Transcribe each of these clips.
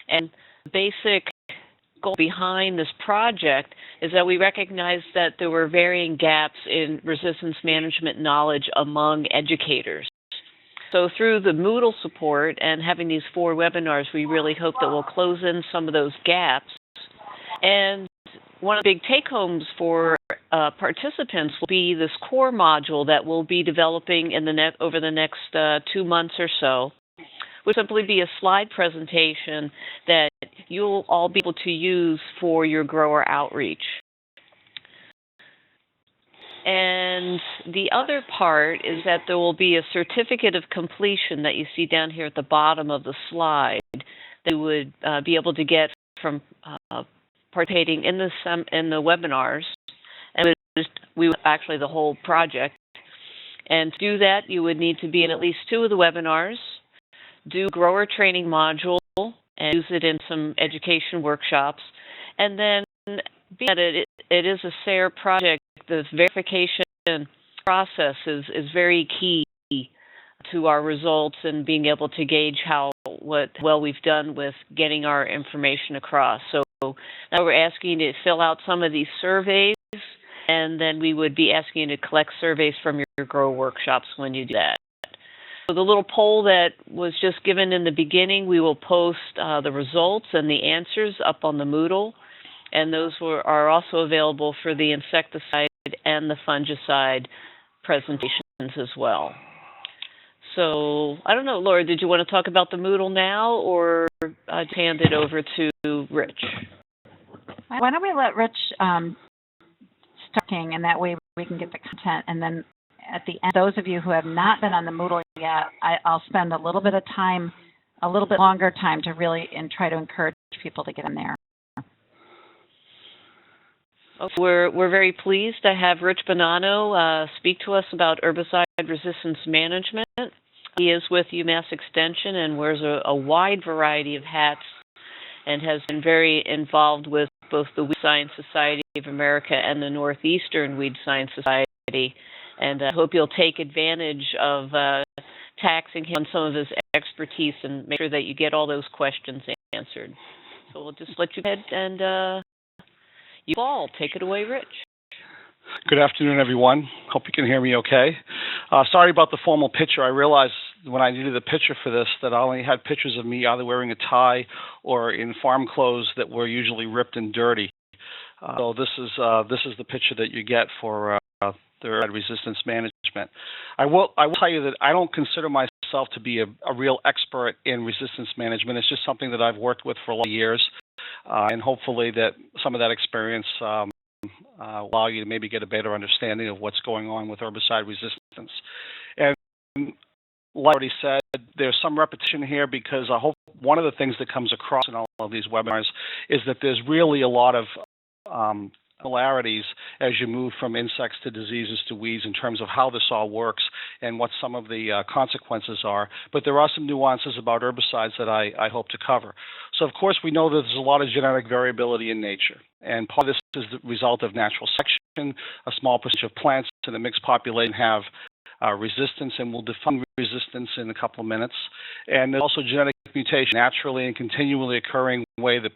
And the basic goal behind this project is that we recognized that there were varying gaps in resistance management knowledge among educators. So through the Moodle support and having these 4 webinars, we really hope that we'll close in some of those gaps. And one of the big take-homes for participants will be this core module that we'll be developing in over the next 2 months or so, which will simply be a slide presentation that you'll all be able to use for your grower outreach. And the other part is that there will be a certificate of completion that you see down here at the bottom of the slide that you would be able to get from participating in the webinars, and we would actually the whole project. And to do that, you would need to be in at least 2 of the webinars, do grower training module, and use it in some education workshops. And then, being that it is a SARE project, the verification process is very key to our results and being able to gauge what well we've done with getting our information across. So now we're asking you to fill out some of these surveys, and then we would be asking you to collect surveys from your grow workshops when you do that. So the little poll that was just given in the beginning, we will post the results and the answers up on the Moodle, and those are also available for the insecticide and the fungicide presentations as well. So I don't know, Laura, did you want to talk about the Moodle now, or just hand it over to Rich? Why don't we let Rich start talking, and that way we can get the content, and then at the end, those of you who have not been on the Moodle yet, I'll spend a little bit of time, a little bit longer time to really try to encourage people to get in there. We're very pleased to have Rich Bonnano speak to us about herbicide resistance management. He is with UMass Extension and wears a wide variety of hats and has been very involved with both the Weed Science Society of America and the Northeastern Weed Science Society. And I hope you'll take advantage of taxing him on some of his expertise and make sure that you get all those questions answered. So we'll just let you go ahead and you all take it away, Rich. Good afternoon, everyone. Hope you can hear me okay. Sorry about the formal picture. I realized when I needed a picture for this that I only had pictures of me either wearing a tie or in farm clothes that were usually ripped and dirty. So this is the picture that you get for the herbicide resistance management. I will tell you that I don't consider myself to be a real expert in resistance management. It's just something that I've worked with for a lot of years, and hopefully that some of that experience allow you to maybe get a better understanding of what's going on with herbicide resistance. And like I already said, there's some repetition here because I hope one of the things that comes across in all of these webinars is that there's really a lot of similarities as you move from insects to diseases to weeds in terms of how this all works and what some of the consequences are. But there are some nuances about herbicides that I hope to cover. So, of course, we know that there's a lot of genetic variability in nature. And part of this is the result of natural selection. A small percentage of plants in the mixed population have resistance, and we'll define resistance in a couple of minutes. And there's also genetic mutation, naturally and continually occurring way that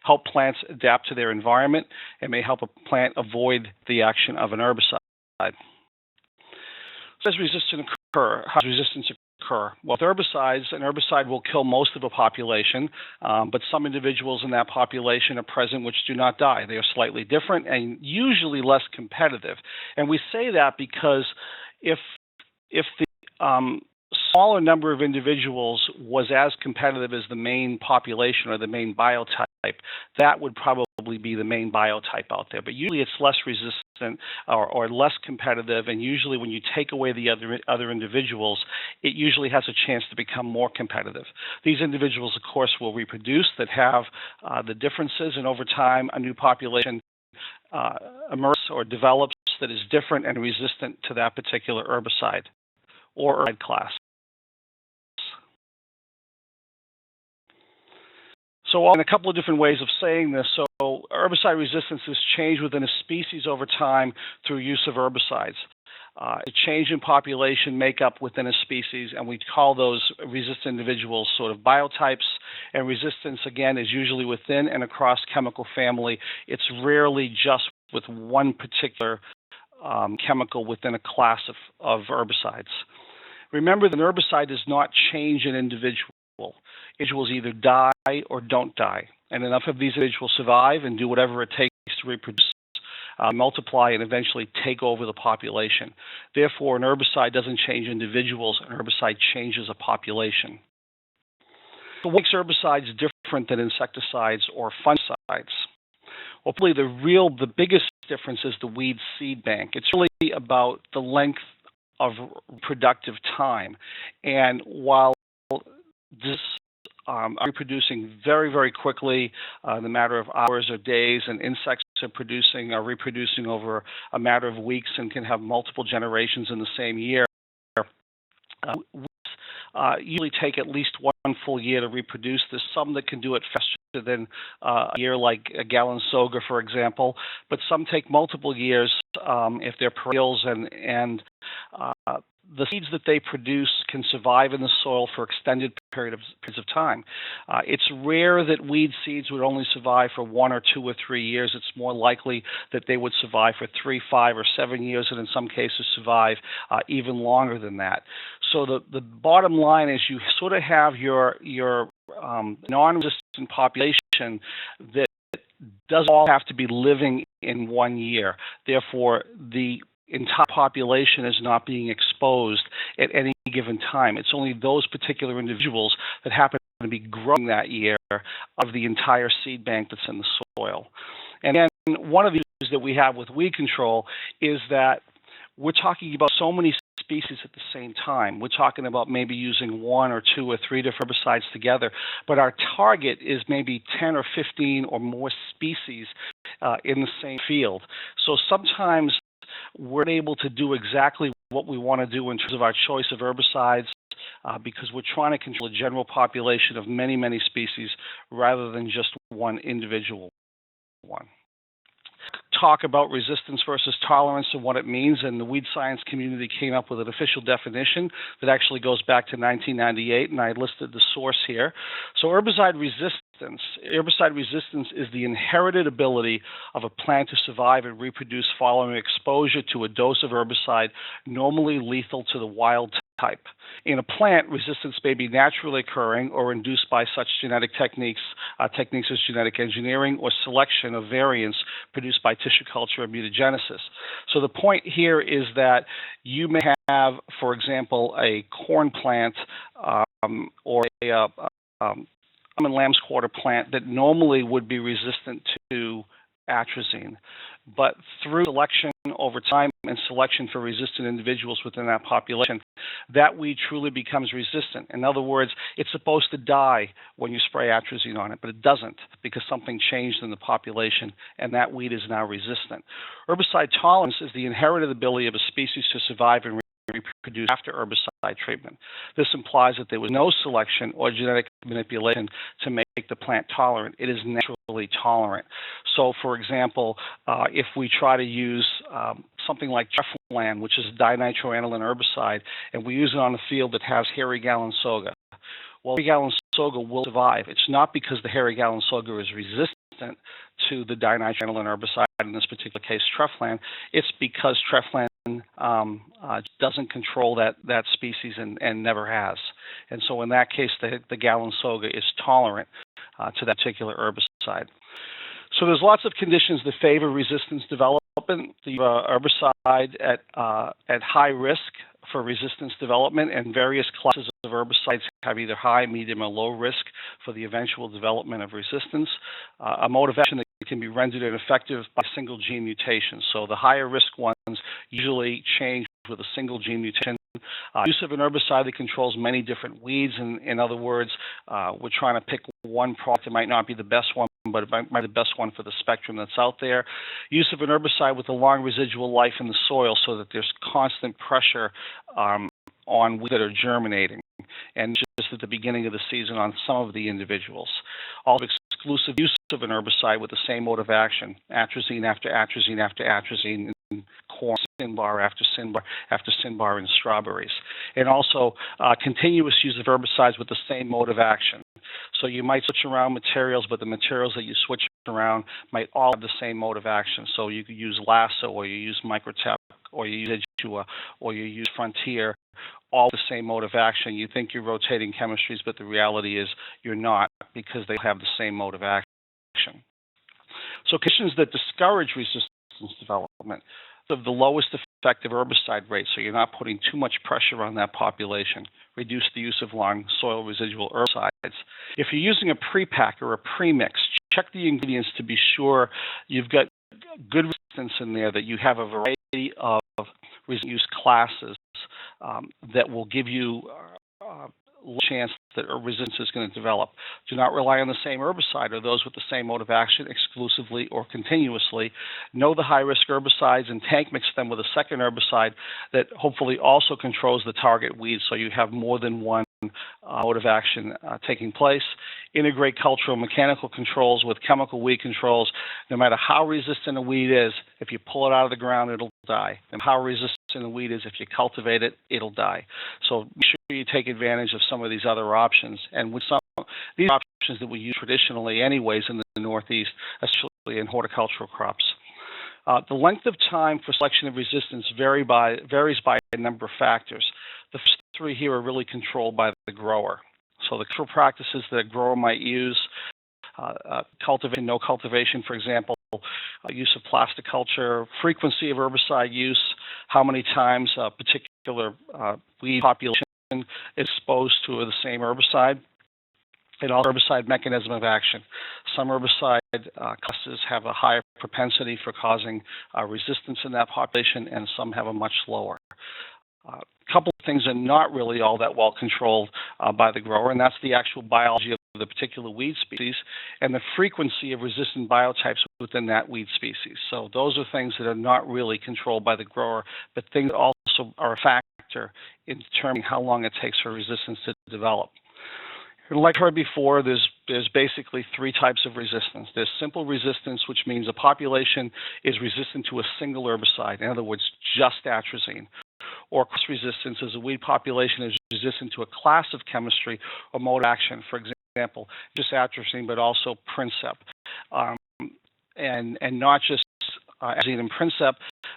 help plants adapt to their environment and may help a plant avoid the action of an herbicide. So does resistance occur? How does resistance occur? Well, with herbicides, an herbicide will kill most of a population, but some individuals in that population are present which do not die. They are slightly different and usually less competitive. And we say that because if the smaller number of individuals was as competitive as the main population or the main biotype, that would probably be the main biotype out there. But usually it's less resistant or less competitive, and usually when you take away the other individuals, it usually has a chance to become more competitive. These individuals, of course, will reproduce that have the differences, and over time a new population emerges or develops that is different and resistant to that particular herbicide or herbicide class. So in a couple of different ways of saying this, so herbicide resistance is changed within a species over time through use of herbicides. A change in population makeup within a species, and we call those resistant individuals sort of biotypes, and resistance, again, is usually within and across chemical family. It's rarely just with one particular chemical within a class of herbicides. Remember that an herbicide does not change an individual. Individuals either die or don't die, and enough of these individuals survive and do whatever it takes to reproduce, multiply, and eventually take over the population. Therefore, an herbicide doesn't change individuals, an herbicide changes a population. So what makes herbicides different than insecticides or fungicides? Well, probably the biggest difference is the weed seed bank. It's really about the length of productive time. And while this are reproducing very, very quickly in a matter of hours or days, and insects are reproducing over a matter of weeks and can have multiple generations in the same year. Usually take at least one full year to reproduce. There's some that can do it faster than a year, like a Galansoga, for example, but some take multiple years if they're perennials, and the seeds that they produce can survive in the soil for extended periods of time. It's rare that weed seeds would only survive for 1 or 2 or 3 years. It's more likely that they would survive for 3, 5, or 7 years, and in some cases survive even longer than that. So the bottom line is you sort of have your non-resistant population that doesn't all have to be living in 1 year. Therefore, the entire population is not being exposed at any given time. It's only those particular individuals that happen to be growing that year of the entire seed bank that's in the soil. And then one of the issues that we have with weed control is that we're talking about so many species at the same time. We're talking about maybe using 1 or 2 or 3 different herbicides together, but our target is maybe 10 or 15 or more species in the same field. So sometimes we're able to do exactly what we want to do in terms of our choice of herbicides because we're trying to control a general population of many, many species rather than just one individual one. Talk about resistance versus tolerance and what it means, and the weed science community came up with an official definition that actually goes back to 1998, and I listed the source here. So herbicide resistance is the inherited ability of a plant to survive and reproduce following exposure to a dose of herbicide normally lethal to the wild type. In a plant, resistance may be naturally occurring or induced by such genetic techniques as genetic engineering or selection of variants produced by tissue culture or mutagenesis. So the point here is that you may have, for example, a corn plant or a common lamb's quarter plant that normally would be resistant to atrazine. But through selection over time and selection for resistant individuals within that population, that weed truly becomes resistant. In other words, it's supposed to die when you spray atrazine on it, but it doesn't because something changed in the population and that weed is now resistant. Herbicide tolerance is the inherited ability of a species to survive and reproduce after herbicide treatment. This implies that there was no selection or genetic manipulation to make the plant tolerant. It is naturally tolerant. So, for example, if we try to use something like Treflan, which is a dinitroaniline herbicide, and we use it on a field that has hairy Galansoga, well, hairy Galansoga will survive. It's not because the hairy Galansoga is resistant to the dinitroaniline herbicide, in this particular case Treflan. It's because Treflan doesn't control that species and never has. And so in that case, the Galansoga is tolerant to that particular herbicide. So there's lots of conditions that favor resistance development. The herbicide at high risk for resistance development, and various classes of herbicides have either high, medium, or low risk for the eventual development of resistance. A mode of action that can be rendered ineffective by single gene mutation. So the higher risk ones usually change with a single gene mutation. Use of an herbicide that controls many different weeds. In other words, we're trying to pick one product that might not be the best one, but it might be the best one for the spectrum that's out there. Use of an herbicide with a long residual life in the soil so that there's constant pressure on weeds that are germinating, and just at the beginning of the season on some of the individuals. All exclusive use of an herbicide with the same mode of action, atrazine after atrazine after atrazine in corn, Sinbar after Sinbar after Sinbar in strawberries. And also continuous use of herbicides with the same mode of action. So you might switch around materials, but the materials that you switch around might all have the same mode of action. So you could use Lasso, or you use Microtep, or you use Edgua, or you use Frontier, all the same mode of action. You think you're rotating chemistries, but the reality is you're not, because they have the same mode of action. So conditions that discourage resistance development of the lowest effective herbicide rate, so you're not putting too much pressure on that population. Reduce the use of long soil residual herbicides. If you're using a pre-pack or a pre-mix, check the ingredients to be sure you've got good resistance in there, that you have a variety of use classes that will give you chance that a resistance is going to develop. Do not rely on the same herbicide or those with the same mode of action exclusively or continuously. Know the high-risk herbicides and tank mix them with a second herbicide that hopefully also controls the target weed, so you have more than one mode of action taking place. Integrate cultural mechanical controls with chemical weed controls. No matter how resistant a weed is, if you pull it out of the ground, it'll die. And how resistant a weed is, if you cultivate it, it'll die. So make sure you take advantage of some of these other options. And with some these options that we use traditionally anyways in the Northeast, especially in horticultural crops. The length of time for selection of resistance varies by a number of factors. The first three here are really controlled by the grower. So the control practices that a grower might use, cultivation, no cultivation, for example, use of plasticulture, frequency of herbicide use, how many times a particular weed population is exposed to the same herbicide, and also herbicide mechanism of action. Some herbicide classes have a higher propensity for causing resistance in that population, and some have a much lower. A couple of things are not really all that well controlled by the grower, and that's the actual biology of the particular weed species and the frequency of resistant biotypes within that weed species. So those are things that are not really controlled by the grower, but things that also are a factor in determining how long it takes for resistance to develop. Like I heard before, there's basically three types of resistance. There's simple resistance, which means a population is resistant to a single herbicide, in other words, just atrazine. Or cross resistance is a weed population is resistant to a class of chemistry or mode of action, for example, just atrazine, but also Princep. And not just atrazine and Princep,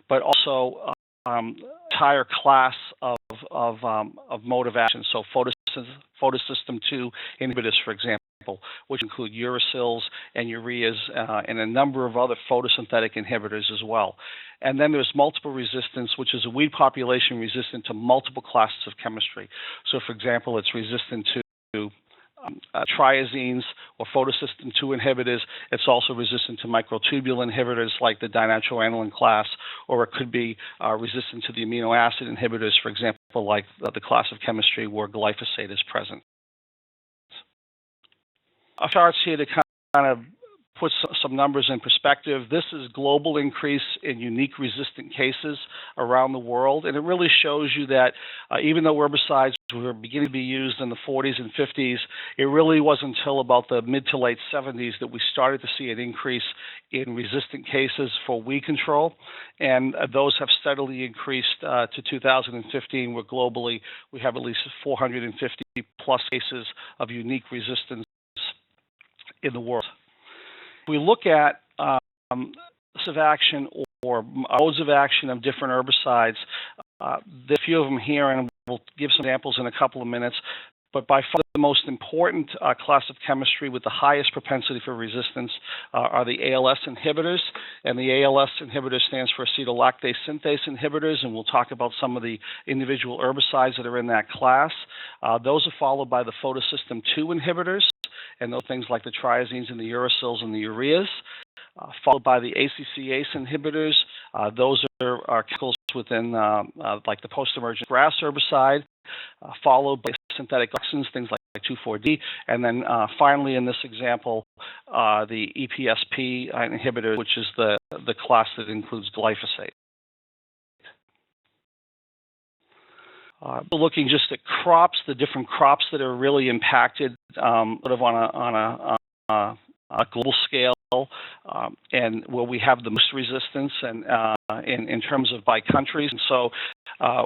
but also entire class of mode of action. So photosystem 2 inhibitors, for example, which include uracils and ureas and a number of other photosynthetic inhibitors as well. And then there's multiple resistance, which is a weed population resistant to multiple classes of chemistry. So, for example, it's resistant to triazines or photosystem 2 inhibitors. It's also resistant to microtubule inhibitors like the dinitroaniline class, or it could be resistant to the amino acid inhibitors, for example, like the class of chemistry where glyphosate is present. A chart here to kind of put some numbers in perspective. This is global increase in unique resistant cases around the world, and it really shows you that even though herbicides were beginning to be used in the 40s and 50s, it really wasn't until about the mid to late 70s that we started to see an increase in resistant cases for weed control, and those have steadily increased to 2015, where globally we have at least 450 plus cases of unique resistance in the world. If we look at modes of action or modes of action of different herbicides, there's a few of them here, and we'll give some examples in a couple of minutes. But by far the most important class of chemistry with the highest propensity for resistance are the ALS inhibitors. And the ALS inhibitor stands for acetolactase synthase inhibitors, and we'll talk about some of the individual herbicides that are in that class. Those are followed by the photosystem 2 inhibitors, and those things like the triazines and the uracils and the ureas, followed by the ACCase inhibitors. Those are chemicals within like the post-emergent grass herbicide, followed by synthetic toxins, things like 2,4-D, and then finally in this example, the EPSP inhibitor, which is the class that includes glyphosate. Looking just at crops, the different crops that are really impacted sort of on a global scale, and where we have the most resistance and in terms of by countries. And so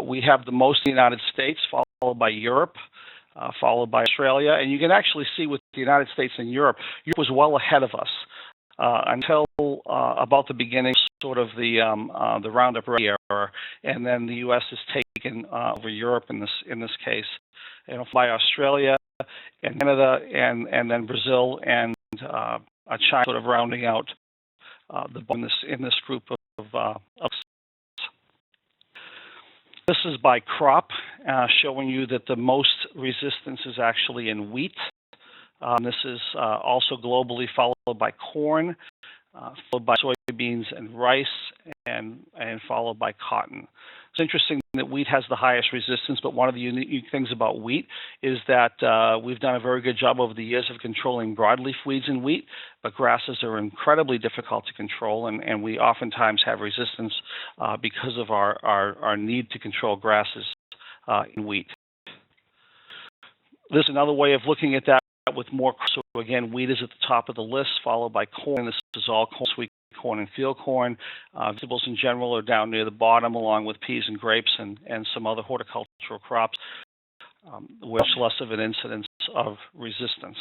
we have the most in the United States, followed by Europe, followed by Australia. And you can actually see with the United States and Europe was well ahead of us until about the beginning, sort of the Roundup Ready era, and then the U.S. has taken over Europe in this case, by Australia and Canada, and then Brazil and China, sort of rounding out in this group of. This is by crop, showing you that the most resistance is actually in wheat. This is also globally followed by corn, followed by soybeans and rice, and followed by cotton. It's interesting that wheat has the highest resistance, but one of the unique things about wheat is that we've done a very good job over the years of controlling broadleaf weeds in wheat, but grasses are incredibly difficult to control, and we oftentimes have resistance because of our need to control grasses in wheat. This is another way of looking at that with more. So again, wheat is at the top of the list, followed by corn. This is all corn, sweet corn and field corn. Vegetables in general are down near the bottom, along with peas and grapes and some other horticultural crops, with less of an incidence of resistance.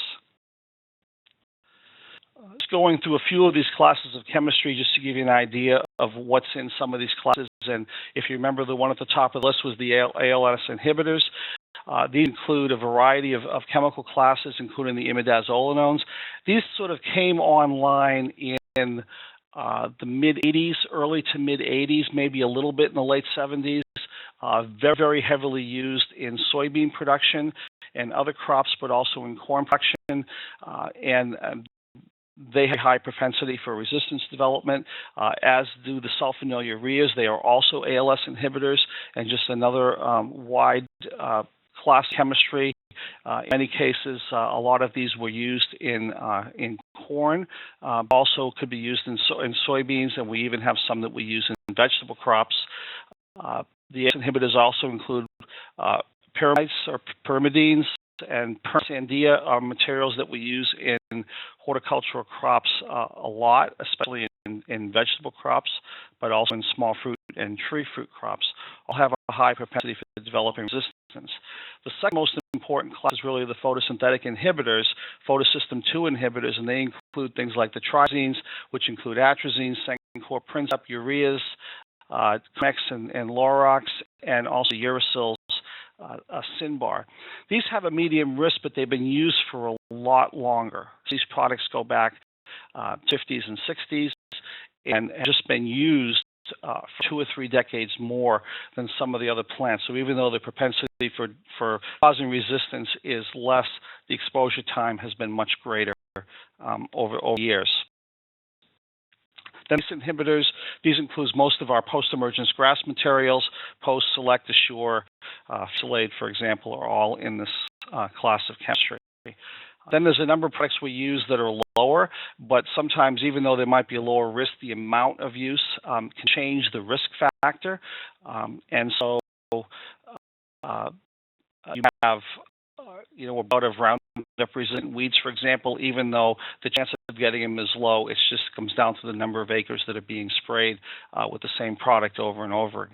Just going through a few of these classes of chemistry just to give you an idea of what's in some of these classes. And if you remember, the one at the top of the list was the ALS inhibitors. These include a variety of chemical classes, including the imidazolinones. These sort of came online in the mid-'80s, early to mid-'80s, maybe a little bit in the late '70s. Very, very heavily used in soybean production and other crops, but also in corn production. They have high propensity for resistance development, as do the sulfonylureas. They are also ALS inhibitors, and just another wide class chemistry. In many cases, a lot of these were used in corn, also could be used in soybeans, and we even have some that we use in vegetable crops. The ALS inhibitors also include pyrimides or pyrimidines, and sandia are materials that we use in horticultural crops a lot, especially in vegetable crops, but also in small fruit and tree fruit crops. All have a high propensity for developing resistance. The second most important class is really the photosynthetic inhibitors, photosystem II inhibitors, and they include things like the triazines, which include atrazines, Sencor, Princep, ureas, Comex and Lorox, and also uracils, Sinbar. These have a medium risk, but they've been used for a lot longer. These products go back 50s and 60s and have just been used for 2 or 3 decades more than some of the other plants. So even though the propensity for causing resistance is less, the exposure time has been much greater over years. Then these inhibitors, these include most of our post-emergence grass materials, Post, Select, Assure, Salade, for example, are all in this class of chemistry. Then there's a number of products we use that are lower, but sometimes even though there might be a lower risk, the amount of use can change the risk factor. And so you have a bout of Roundup-resistant weeds, for example, even though the chance of getting them is low, it just comes down to the number of acres that are being sprayed with the same product over and over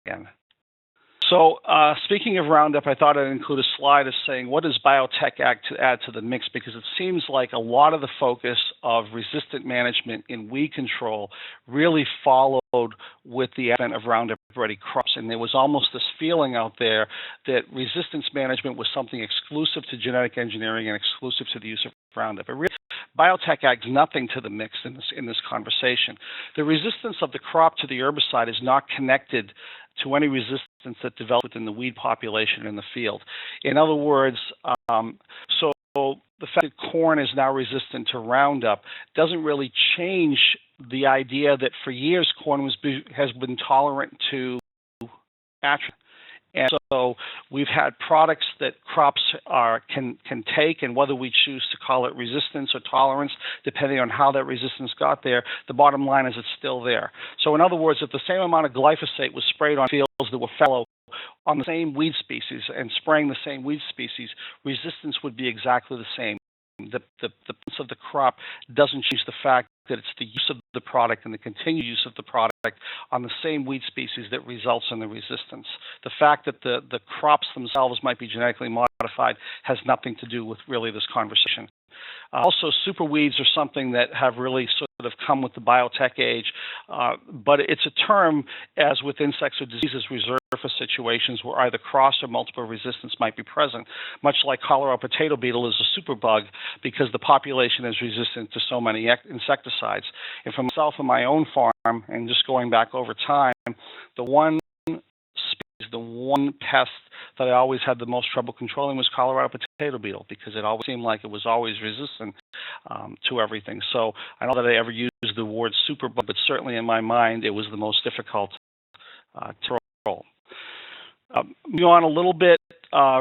again. So speaking of Roundup, I thought I'd include a slide of saying, what does biotech add to the mix? Because it seems like a lot of the focus of resistant management in weed control really followed with the advent of Roundup-ready crops. And there was almost this feeling out there that resistance management was something exclusive to genetic engineering and exclusive to the use of Roundup. But really, biotech adds nothing to the mix in this conversation. The resistance of the crop to the herbicide is not connected to any resistance that develops within the weed population in the field. In other words, so the fact that corn is now resistant to Roundup doesn't really change the idea that for years corn has been tolerant to atrazine. And so we've had products that crops can take, and whether we choose to call it resistance or tolerance, depending on how that resistance got there, the bottom line is it's still there. So in other words, if the same amount of glyphosate was sprayed on fields that were fallow on the same weed species and spraying the same weed species, resistance would be exactly the same. the presence of the crop doesn't change the fact that it's the use of the product and the continued use of the product on the same weed species that results in the resistance. The fact that the crops themselves might be genetically modified has nothing to do with really this conversation. Also, super weeds are something that have really sort of come with the biotech age, but it's a term, as with insects or diseases, reserved for situations where either cross or multiple resistance might be present, much like Colorado potato beetle is a superbug because the population is resistant to so many insecticides. And for myself and my own farm, and just going back over time, the one pest that I always had the most trouble controlling was Colorado potato beetle because it always seemed like it was always resistant to everything. So I don't know that I ever used the word superbug, but certainly in my mind it was the most difficult to control. Moving on a little bit,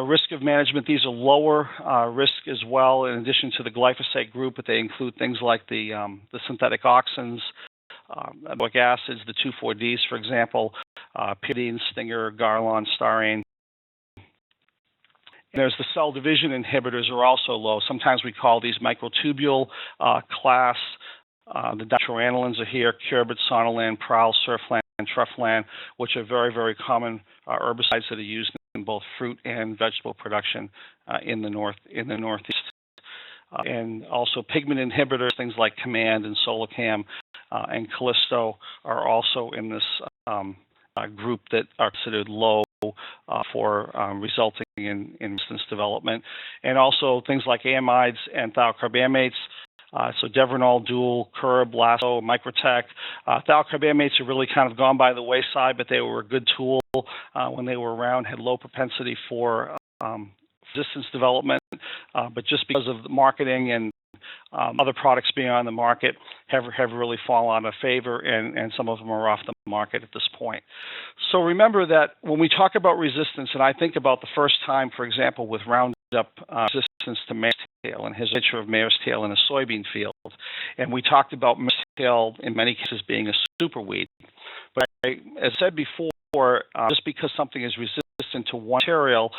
risk of management. These are lower risk as well, in addition to the glyphosate group, but they include things like the synthetic auxins, aminoic acids, the 2,4-Ds, for example, pyridine, stinger, garlon, starane. And there's the cell division inhibitors are also low. Sometimes we call these microtubule class. The ditroanilins are here, curbit, sonolan, prowl, surflan, treflan, which are very, very common herbicides that are used in both fruit and vegetable production in the Northeast. And also pigment inhibitors, things like Command and Solacam and Callisto are also in this group that are considered low for resulting in resistance development. And also things like amides and thiocarbamates, so Devronol, Dual, Curb, Lasso, Microtech. Thiocarbamates have really kind of gone by the wayside, but they were a good tool when they were around, had low propensity for resistance development, but just because of the marketing and other products being on the market have really fallen out of favor, and some of them are off the market at this point. So remember that when we talk about resistance, and I think about the first time, for example, with Roundup resistance to mare's tail, and his picture of mare's tail in a soybean field, and we talked about mare's tail in many cases being a superweed. But as I said before, just because something is resistant to one material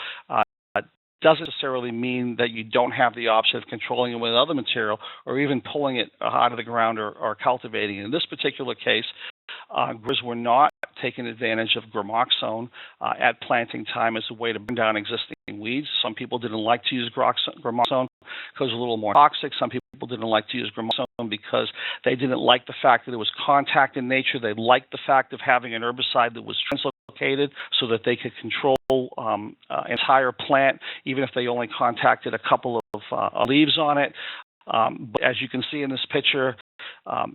doesn't necessarily mean that you don't have the option of controlling it with other material or even pulling it out of the ground or cultivating it. In this particular case, growers were not taking advantage of gramoxone at planting time as a way to bring down existing weeds. Some people didn't like to use gramoxone because it was a little more toxic. Some people didn't like to use gramoxone because they didn't like the fact that it was contact in nature. They liked the fact of having an herbicide that was translocated so that they could control entire plant, even if they only contacted a couple of leaves on it. But as you can see in this picture,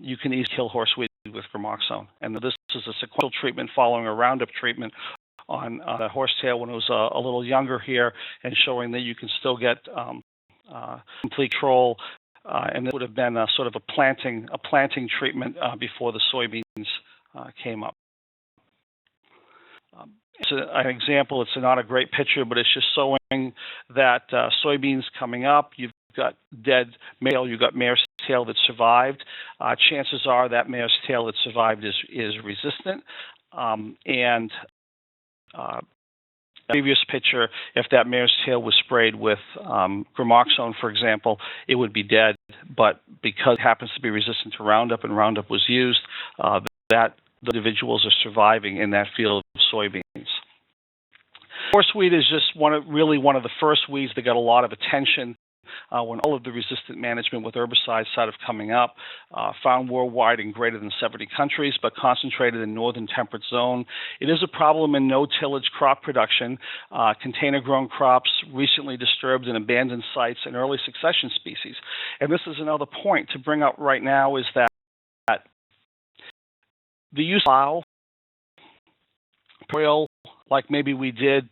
you can easily kill horseweed with gramoxone. And this is a sequential treatment following a Roundup treatment on the horsetail when it was a little younger here, and showing that you can still get complete control. And this would have been a sort of a planting treatment before the soybeans came up. It's an example. It's not a great picture, but it's just showing that soybeans coming up, you've got dead male, you've got mare's tail that survived. Chances are that mare's tail that survived is resistant. And previous picture, if that mare's tail was sprayed with gramoxone, for example, it would be dead. But because it happens to be resistant to Roundup and Roundup was used, that the individuals are surviving in that field of soybeans. Horseweed is just one of the first weeds that got a lot of attention when all of the resistant management with herbicides started coming up, found worldwide in greater than 70 countries, but concentrated in northern temperate zone. It is a problem in no-tillage crop production, container-grown crops, recently disturbed and abandoned sites, and early succession species. And this is another point to bring up right now, is that the use of plow, oil, like maybe we did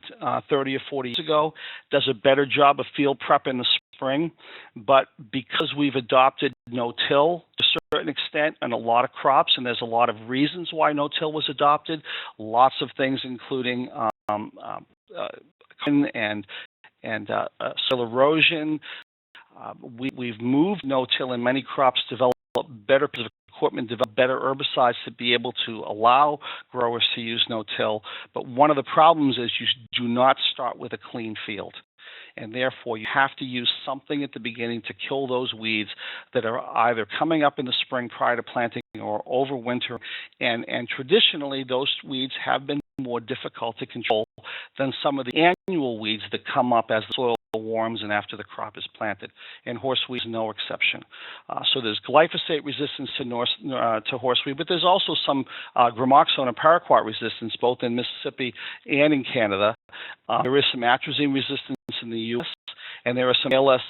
30 or 40 years ago, does a better job of field prep in the spring. But because we've adopted no-till to a certain extent in a lot of crops, and there's a lot of reasons why no-till was adopted, lots of things including and soil erosion. We've moved no-till in many crops, develop better equipment, develop better herbicides to be able to allow growers to use no-till. But one of the problems is you do not start with a clean field. And therefore, you have to use something at the beginning to kill those weeds that are either coming up in the spring prior to planting or over winter. And traditionally, those weeds have been more difficult to control than some of the annual weeds that come up as the soil warms and after the crop is planted. And horseweed is no exception. So there's glyphosate resistance to horseweed, but there's also some gramoxone and paraquat resistance both in Mississippi and in Canada. There is some atrazine resistance in the U.S., and there are some ALS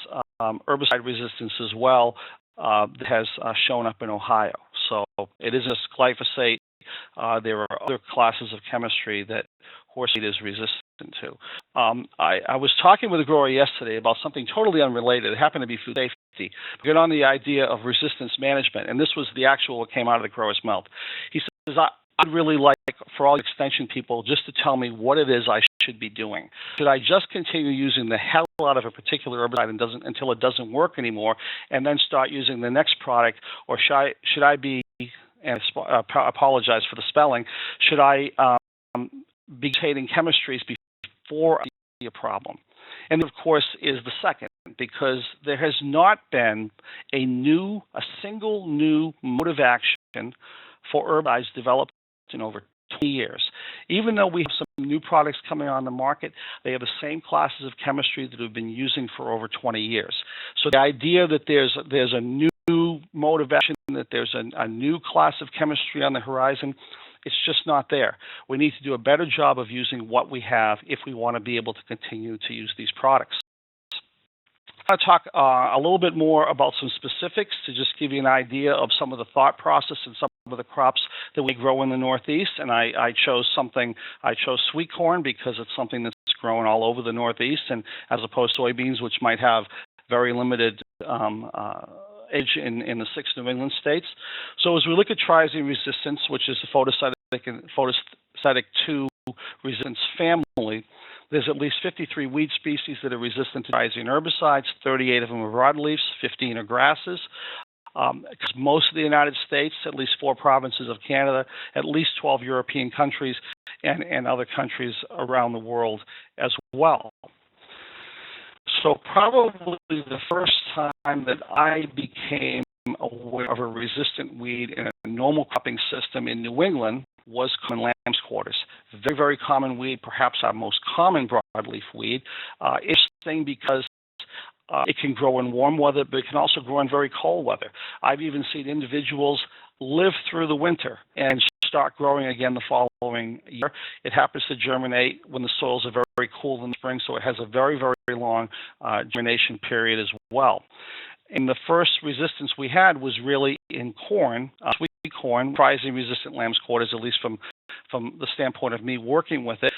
herbicide resistance as well that has shown up in Ohio. So it isn't just glyphosate. There are other classes of chemistry that horseweed is resistant to. I was talking with a grower yesterday about something totally unrelated. It happened to be food safety. We got on the idea of resistance management, and this was the actual what came out of the grower's mouth. He says, I'd really like for all the extension people just to tell me what it is I should be doing. Should I just continue using the hell out of a particular herbicide until it doesn't work anymore, and then start using the next product, or should I be, and apologize for the spelling, should I be hating chemistries before I see a problem? And of course is the second, because there has not been a single new mode of action for herbicides developed in over 20 years. Even though we have some new products coming on the market, they have the same classes of chemistry that we've been using for over 20 years. So the idea that there's a new mode of action, that there's a new class of chemistry on the horizon, it's just not there. We need to do a better job of using what we have if we want to be able to continue to use these products. I want to talk a little bit more about some specifics to just give you an idea of some of the thought process and some of the crops that we grow in the Northeast. And I chose sweet corn because it's something that's grown all over the Northeast, and as opposed to soybeans, which might have very limited edge in the 6 New England states. So as we look at triazine resistance, which is the photocytic 2 resistance family, there's at least 53 weed species that are resistant to triazine herbicides. 38 of them are broadleafs, 15 are grasses. Most of the United States, at least 4 provinces of Canada, at least 12 European countries, and other countries around the world as well. So probably the first time that I became aware of a resistant weed in a normal cropping system in New England was common lamb's quarters. Very, very common weed, perhaps our most common broadleaf weed. Interesting because it can grow in warm weather, but it can also grow in very cold weather. I've even seen individuals live through the winter and start growing again the following year. It happens to germinate when the soils are very cool in the spring, so it has a very, very long germination period as well. And the first resistance we had was really in corn, sweet corn, triazine-resistant lamb's quarters, at least from the standpoint of me working with it.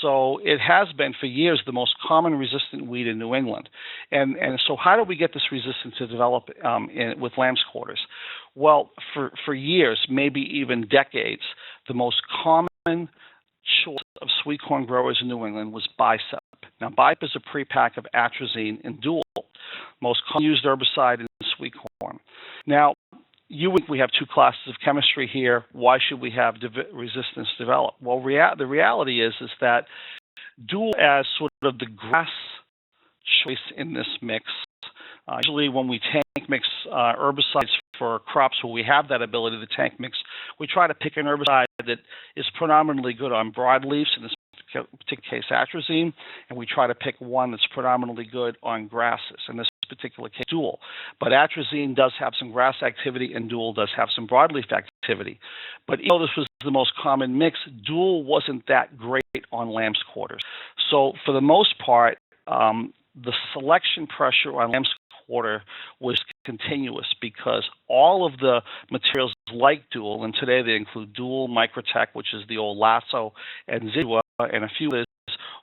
So it has been for years the most common resistant weed in New England. And so how do we get this resistance to develop with lamb's quarters? Well, for years, maybe even decades, the most common choice of sweet corn growers in New England was Bicep. Now, Bicep is a pre-pack of atrazine and Dual, most commonly used herbicide in sweet corn. Now, we have 2 classes of chemistry here. Why should we have resistance develop? Well, the reality is that Dual, as sort of the grass choice in this mix, usually when we tank mix herbicides for crops where we have that ability to tank mix, we try to pick an herbicide that is predominantly good on broadleafs, in this particular case atrazine, and we try to pick one that's predominantly good on grasses, in this particular case Dual. But atrazine does have some grass activity and Dual does have some broadleaf activity. But even though this was the most common mix, Dual wasn't that great on lamb's quarters. So for the most part, the selection pressure on lamb's quarter was continuous because all of the materials like Dual, and today they include Dual, Microtech, which is the old Lasso, and Zidua, and a few others,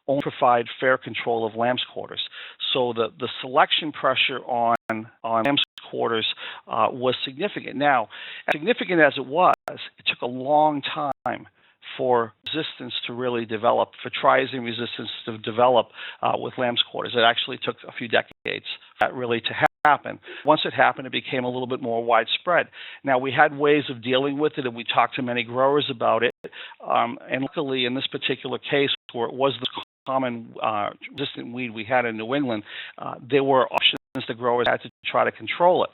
only provide fair control of lamb's quarters. So the selection pressure on lamb's quarters was significant. Now, as significant as it was, it took a long time for resistance to really develop, for triazine resistance to develop with lamb's quarters. It actually took a few decades for that really to happen. Once it happened, it became a little bit more widespread. Now, we had ways of dealing with it, and we talked to many growers about it. And luckily, in this particular case, where it was the common resistant weed we had in New England, there were options the growers had to try to control it.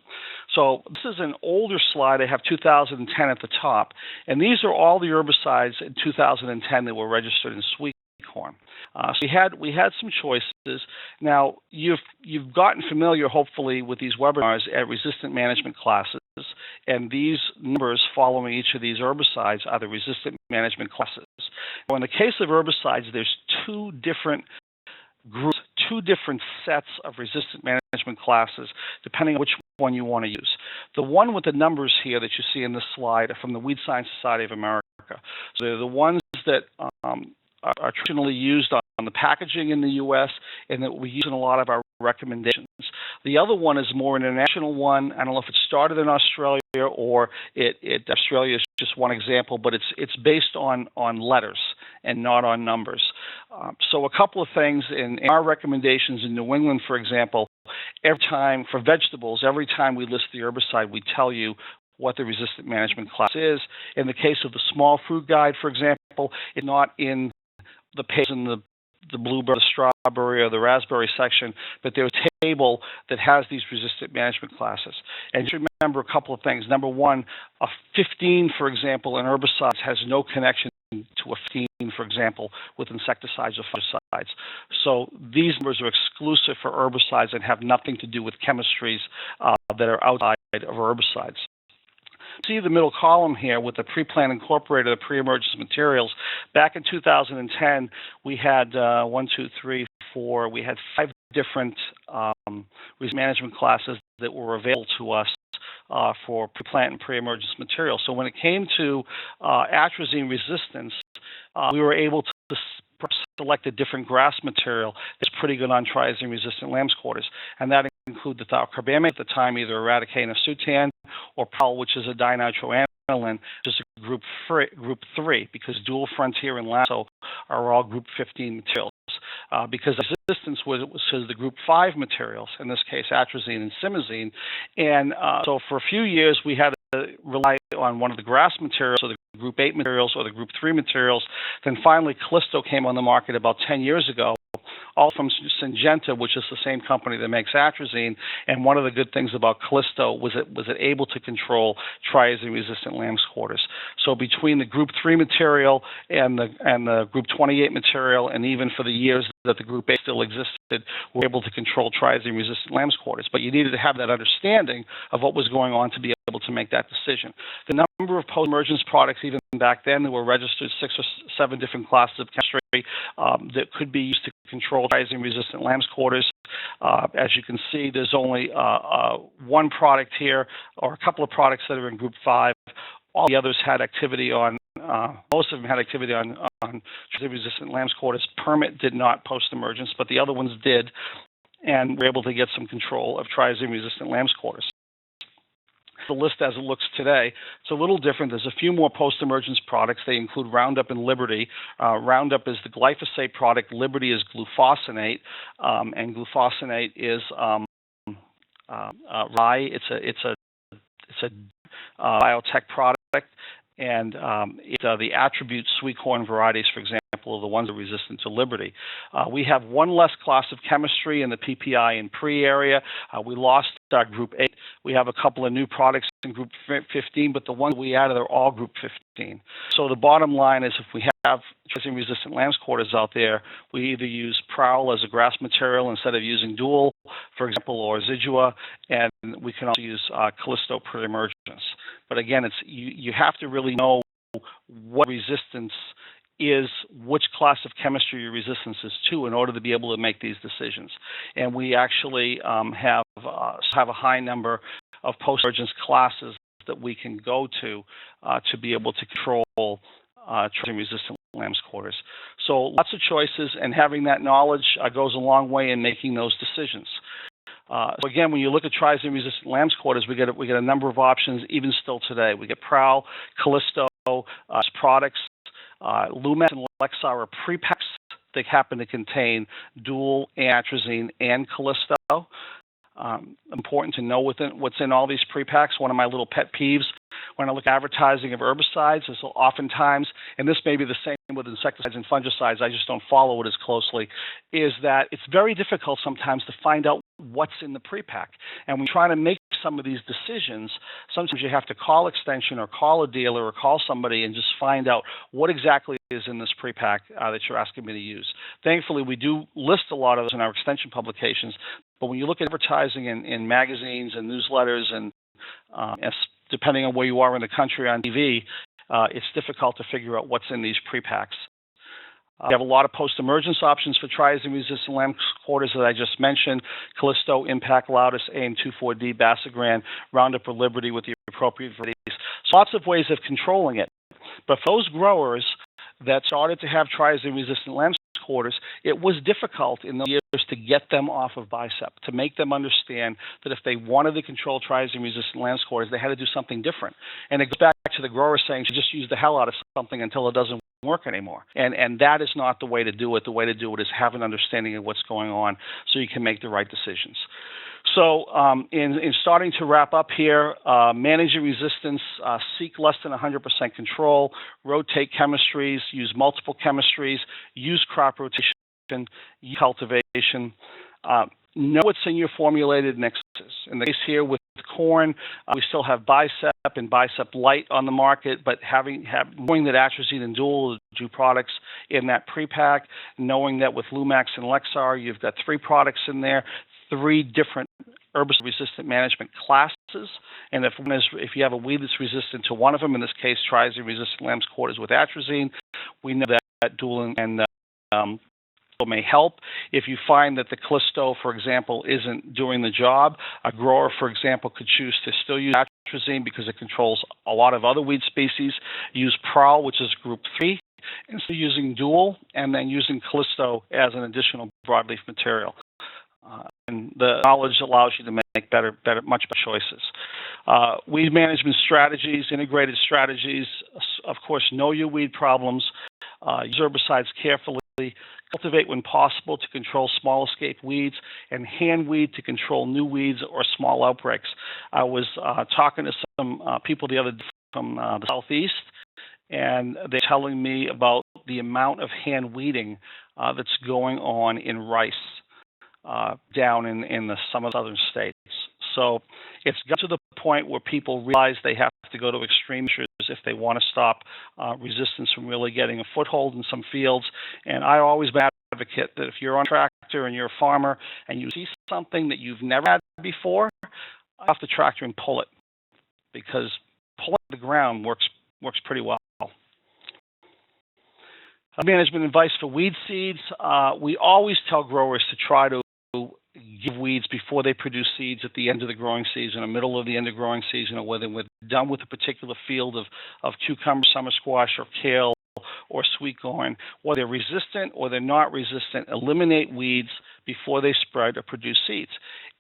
So this is an older slide. I have 2010 at the top, and these are all the herbicides in 2010 that were registered in sweet corn. So we had some choices. Now you've gotten familiar, hopefully, with these webinars at resistant management classes, and these numbers following each of these herbicides are the resistant management classes. Now, in the case of herbicides, there's two different groups, two different sets of resistant management classes, depending on which one you want to use. The one with the numbers here that you see in this slide are from the Weed Science Society of America. So they're the ones that are traditionally used on the packaging in the U.S. and that we use in a lot of our recommendations. The other one is more an international one. I don't know if it started in Australia or Australia is just one example, but it's based on letters and not on numbers. So a couple of things in our recommendations in New England, for example, every time for vegetables, every time we list the herbicide, we tell you what the resistant management class is. In the case of the small fruit guide, for example, it's not in the page in the blueberry, the strawberry, or the raspberry section, but there's a table that has these resistant management classes. And just remember a couple of things. Number one, a 15, for example, in herbicides has no connection to a 15, for example, with insecticides or fungicides. So these numbers are exclusive for herbicides and have nothing to do with chemistries that are outside of herbicides. See the middle column here with the pre-plant incorporated, the pre-emergence materials. Back in 2010, we had we had 5 different risk management classes that were available to us for pre-plant and pre-emergence materials. So when it came to atrazine resistance, we were able to select a different grass material that's pretty good on triazine-resistant lamb's quarters, and that included the thiocarbamate at the time, either Eradicane or Sutan, or Prowl, which is a dinitroaniline, which is a group 3, because Dual Frontier and Lasso are all group 15 materials. Because resistance was the group 5 materials, in this case atrazine and simazine, and so for a few years we had to rely on one of the grass materials, or the group 8 materials, or the group 3 materials. Then finally Callisto came on the market about 10 years ago, all from Syngenta, which is the same company that makes atrazine. And one of the good things about Callisto was it able to control triazine-resistant lamb's quarters. So between the Group 3 material and the Group 28 material, and even for the years that the Group 8 still existed, we were able to control triazine-resistant lamb's quarters. But you needed to have that understanding of what was going on to be able to make that decision. The number of post-emergence products, even back then, there were registered 6 or 7 different classes of chemistry that could be used to control triazine-resistant lamb's quarters. As you can see, there's only one product here, or a couple of products that are in Group 5. All the others had activity on, most of them had activity on triazine-resistant lamb's quarters. Permit did not post-emergence, but the other ones did, and were able to get some control of triazine-resistant lamb's quarters. The list as it looks today, it's a little different. There's a few more post-emergence products. They include Roundup and Liberty. Roundup is the glyphosate product. Liberty is glufosinate, and glufosinate is rye. It's a biotech product, and the attribute sweet corn varieties, for example, are the ones that are resistant to Liberty. We have one less class of chemistry in the PPI and pre area. We lost our Group 8. We have a couple of new products in Group 15, but the ones we added are all Group 15. So the bottom line is, if we have triazine-resistant lamb's quarters out there, we either use Prowl as a grass material instead of using Dual, for example, or Zidua, and we can also use Callisto pre-emergence. But again, you have to really know what resistance is, which class of chemistry your resistance is to, in order to be able to make these decisions. And we actually have a high number of post-emergence classes that we can go to be able to control triazine-resistant lamb's quarters. So lots of choices, and having that knowledge goes a long way in making those decisions. So again, when you look at triazine-resistant lamb's quarters, we get a number of options even still today. We get Prowl, Callisto, products. Lumet and Lexar are pre-packs that happen to contain Dual, atrazine, and Callisto. Important to know what's in all these pre-packs. One of my little pet peeves, when I look at advertising of herbicides, is oftentimes, and this may be the same with insecticides and fungicides, I just don't follow it as closely, is that it's very difficult sometimes to find out what's in the pre-pack. And when you try to make some of these decisions, sometimes you have to call Extension or call a dealer or call somebody and just find out what exactly is in this pre-pack that you're asking me to use. Thankfully, we do list a lot of those in our Extension publications, but when you look at advertising in magazines and newsletters and depending on where you are in the country on TV, it's difficult to figure out what's in these pre-packs. We have a lot of post-emergence options for triazine-resistant lamb quarters that I just mentioned: Callisto, Impact, Loudus, AM24D, Basagran, Roundup or Liberty with the appropriate varieties. So lots of ways of controlling it. But for those growers that started to have triazine-resistant lamb quarters, it was difficult in those years to get them off of Bicep, to make them understand that if they wanted to control triazine-resistant lamb quarters, they had to do something different. And it goes back to the grower saying, just use the hell out of something until it doesn't work anymore. And that is not the way to do it. The way to do it is have an understanding of what's going on so you can make the right decisions. So in starting to wrap up here, managing resistance, seek less than 100% control, rotate chemistries, use multiple chemistries, use crop rotation, use cultivation, know what's in your formulated mixes. In the case here with corn, we still have Bicep and Bicep Light on the market, but knowing that atrazine and Dual are two products in that pre-pack, knowing that with Lumax and Lexar, you've got 3 products in there, 3 different herbicide-resistant management classes, and if you have a weed that's resistant to one of them, in this case, triazine-resistant lamb's quarters with atrazine, we know that Dual and may help. If you find that the Callisto, for example, isn't doing the job, a grower, for example, could choose to still use atrazine because it controls a lot of other weed species, use Prowl, which is group 3, instead of using Dual, and then using Callisto as an additional broadleaf material. And the knowledge allows you to make much better choices. Weed management strategies, integrated strategies, of course, know your weed problems, use herbicides carefully, cultivate when possible to control small escape weeds, and hand weed to control new weeds or small outbreaks. I was talking to some people the other day from the southeast, and they're telling me about the amount of hand weeding that's going on in rice down in some of the southern states. So it's got to the point where people realize they have to go to extreme measures if they want to stop resistance from really getting a foothold in some fields. And I always been an advocate that if you're on a tractor and you're a farmer and you see something that you've never had before, off the tractor and pull it, because pulling the ground works pretty well. Management advice for weed seeds. We always tell growers to try to give weeds before they produce seeds at the end of the growing season or middle of the end of growing season, or whether we're done with a particular field of cucumber, summer squash, or kale, or sweet corn. Whether they're resistant or they're not resistant, eliminate weeds before they spread or produce seeds.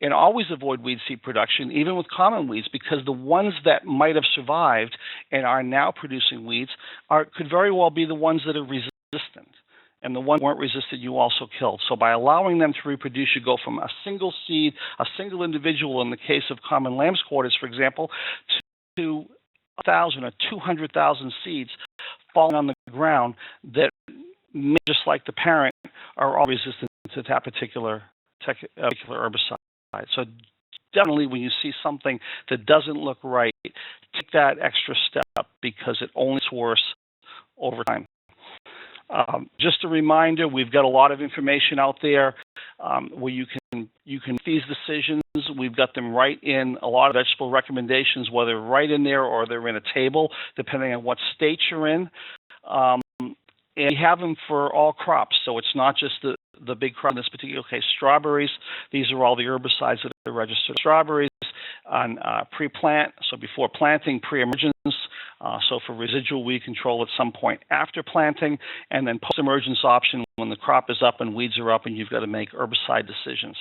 And always avoid weed seed production, even with common weeds, because the ones that might have survived and are now producing weeds could very well be the ones that are resistant. And the ones that weren't resistant, you also killed. So by allowing them to reproduce, you go from a single seed, a single individual, in the case of common lamb's quarters, for example, to 1,000 or 200,000 seeds falling on the ground that, just like the parent, are all resistant to that particular herbicide. So definitely when you see something that doesn't look right, take that extra step, because it only gets worse over time. Just a reminder, we've got a lot of information out there where you can make these decisions. We've got them right in a lot of vegetable recommendations, whether right in there or they're in a table, depending on what state you're in. And we have them for all crops, so it's not just the big crop. In this particular case, strawberries. These are all the herbicides that are registered. Strawberries on pre-plant, so before planting, pre-emergence, so for residual weed control at some point after planting, and then post-emergence option when the crop is up and weeds are up and you've got to make herbicide decisions.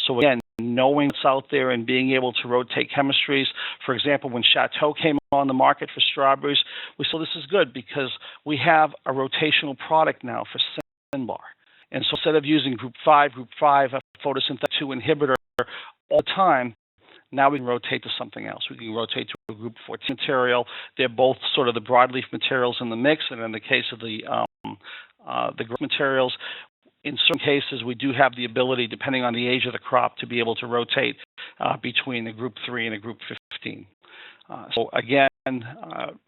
So again, knowing what's out there and being able to rotate chemistries. For example, when Chateau came on the market for strawberries, we said this is good because we have a rotational product now for Cinbar. And so instead of using group 5 photosynthetic 2 inhibitor all the time, Now we can rotate to something else. We can rotate to a group 14 material. They're both sort of the broadleaf materials in the mix, and in the case of the growth materials, in certain cases, we do have the ability, depending on the age of the crop, to be able to rotate between a group 3 and a group 15. So again,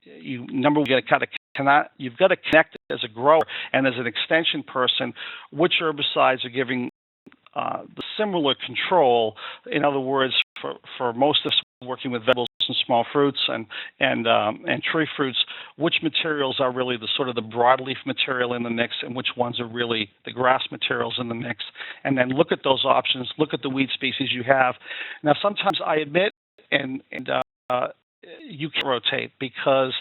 you've got to connect as a grower and as an extension person which herbicides are giving the similar control. In other words, for most of us working with vegetables and small fruits and tree fruits, which materials are really the sort of the broadleaf material in the mix, and which ones are really the grass materials in the mix, and then look at those options, look at the weed species you have. Now, sometimes I admit, you can rotate because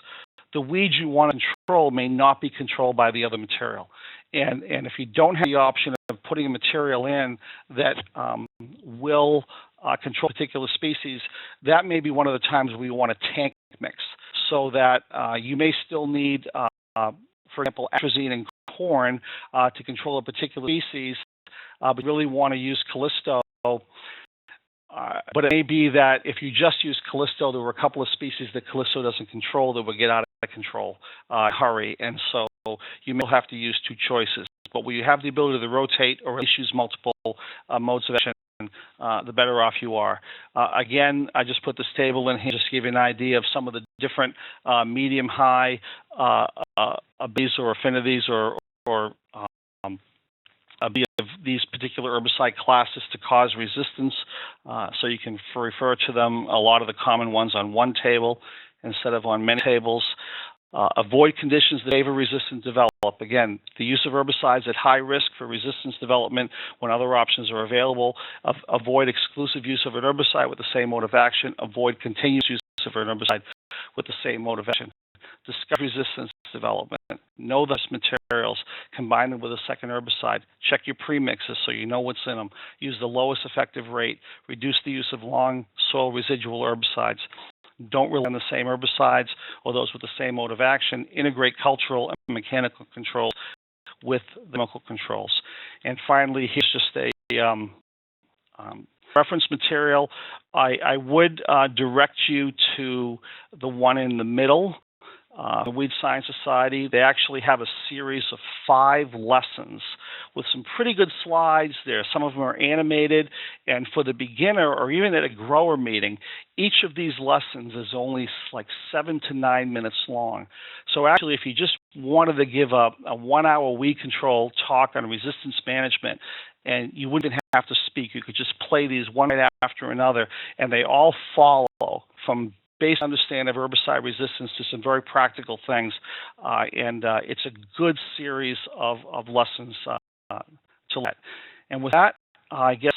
the weeds you want to control may not be controlled by the other material. And if you don't have the option of putting a material in that will control a particular species, that may be one of the times we want a tank mix, so that you may still need, for example, atrazine in corn to control a particular species, but you really want to use Callisto. But it may be that if you just use Callisto, there were a couple of species that Callisto doesn't control that would get out of control hurry, and so you may have to use two choices. But when you have the ability to rotate or at least use multiple modes of action, the better off you are. Again, I just put this table in here just to give you an idea of some of the different medium-high abilities or affinities or of these particular herbicide classes to cause resistance. So you can refer to them, a lot of the common ones, on one table instead of on many tables. Avoid conditions that favor resistance develop. Again, the use of herbicides at high risk for resistance development when other options are available. Avoid exclusive use of an herbicide with the same mode of action. Avoid continuous use of an herbicide with the same mode of action. Discover resistance development. Know those materials. Combine them with a second herbicide. Check your premixes so you know what's in them. Use the lowest effective rate. Reduce the use of long soil residual herbicides. Don't rely on the same herbicides or those with the same mode of action. Integrate cultural and mechanical controls with the chemical controls. And finally, here's just a reference material. I would direct you to the one in the middle, the Weed Science Society. They actually have a series of 5 lessons with some pretty good slides there. Some of them are animated, and for the beginner or even at a grower meeting, each of these lessons is only like 7 to 9 minutes long. So actually, if you just wanted to give a 1-hour weed control talk on resistance management, and you wouldn't have to speak, you could just play these one right after another, and they all follow from basic understanding of herbicide resistance to some very practical things, and it's a good series of lessons to let. And with that, I guess